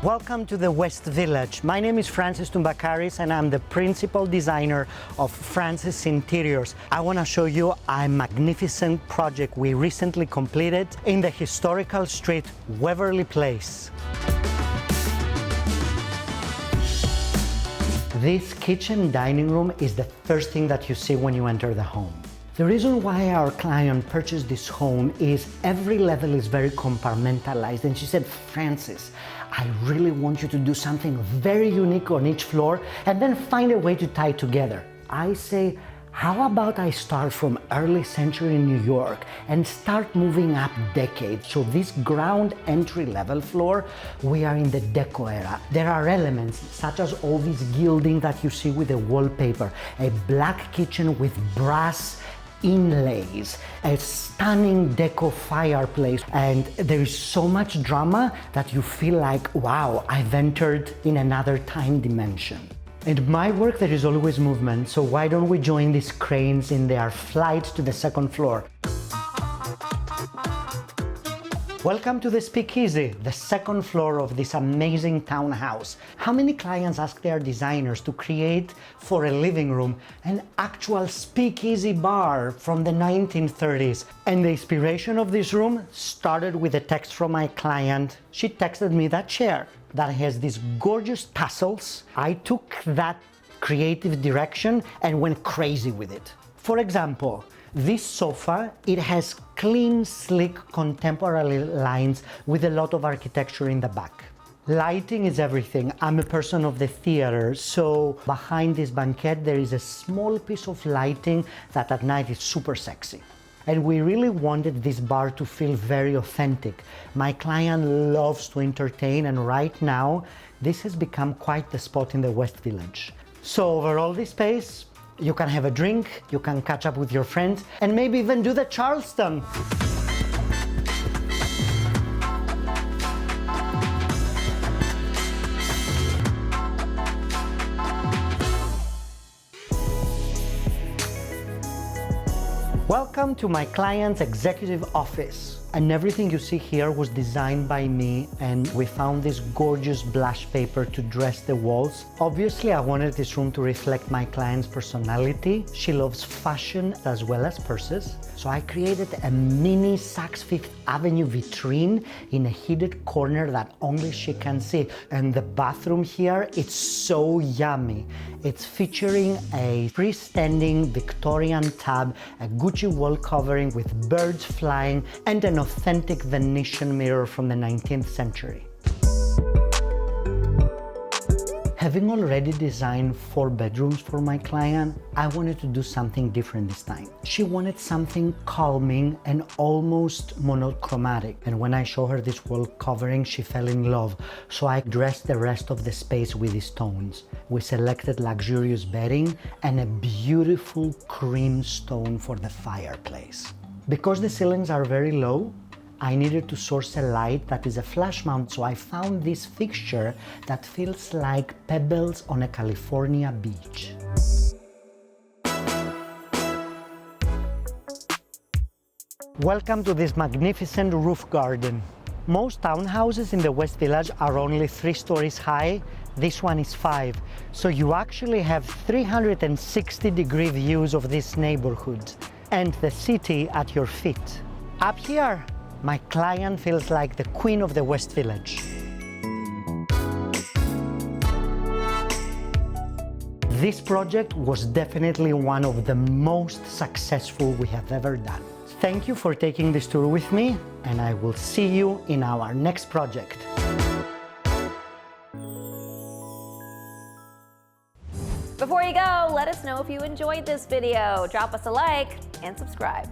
Welcome to the West Village. My name is Francis Tombakaris and I'm the principal designer of Francis Interiors. I want to show you a magnificent project we recently completed in the historical street Waverly Place. This kitchen dining room is the first thing that you see when you enter the home. The reason why our client purchased this home is every level is very compartmentalized, and she said, Francis, I really want you to do something very unique on each floor and then find a way to tie it together. I say, how about I start from early century New York and start moving up decades? So this ground entry level floor, we are in the Deco era. There are elements such as all this gilding that you see with the wallpaper, a black kitchen with brass inlays, a stunning deco fireplace, and there is so much drama that you feel like, wow, I've entered in another time dimension. In my work there is always movement, so why don't we join these cranes in their flight to the second floor? Welcome to the Speakeasy, the second floor of this amazing townhouse. How many clients ask their designers to create for a living room an actual speakeasy bar from the 1930s? And the inspiration of this room started with a text from my client. She texted me that chair that has these gorgeous tassels. I took that creative direction and went crazy with it. For example, this sofa, it has clean, sleek, contemporary lines with a lot of architecture in the back. Lighting is everything. I'm a person of the theater, so behind this banquette there is a small piece of lighting that at night is super sexy. And we really wanted this bar to feel very authentic. My client loves to entertain, and right now this has become quite the spot in the West Village. So overall this space, you can have a drink, you can catch up with your friends, and maybe even do the Charleston. Welcome to my client's executive office. And everything you see here was designed by me, and we found this gorgeous blush paper to dress the walls. Obviously, I wanted this room to reflect my client's personality. She loves fashion as well as purses. So I created a mini Saks Fifth Avenue vitrine in a hidden corner that only she can see. And the bathroom here, it's so yummy. It's featuring a freestanding Victorian tub, a Gucci wall covering with birds flying, and an authentic Venetian mirror from the 19th century. Having already designed 4 bedrooms for my client, I wanted to do something different this time. She wanted something calming and almost monochromatic. And when I showed her this wall covering, she fell in love. So I dressed the rest of the space with these tones. We selected luxurious bedding and a beautiful cream stone for the fireplace. Because the ceilings are very low, I needed to source a light that is a flash mount, so I found this fixture that feels like pebbles on a California beach. Welcome to this magnificent roof garden. Most townhouses in the West Village are only 3 stories high. This one is 5. So you actually have 360-degree views of this neighborhood and the city at your feet. Up here, my client feels like the queen of the West Village. This project was definitely one of the most successful we have ever done. Thank you for taking this tour with me, and I will see you in our next project. Before you go, let us know if you enjoyed this video. Drop us a like and subscribe.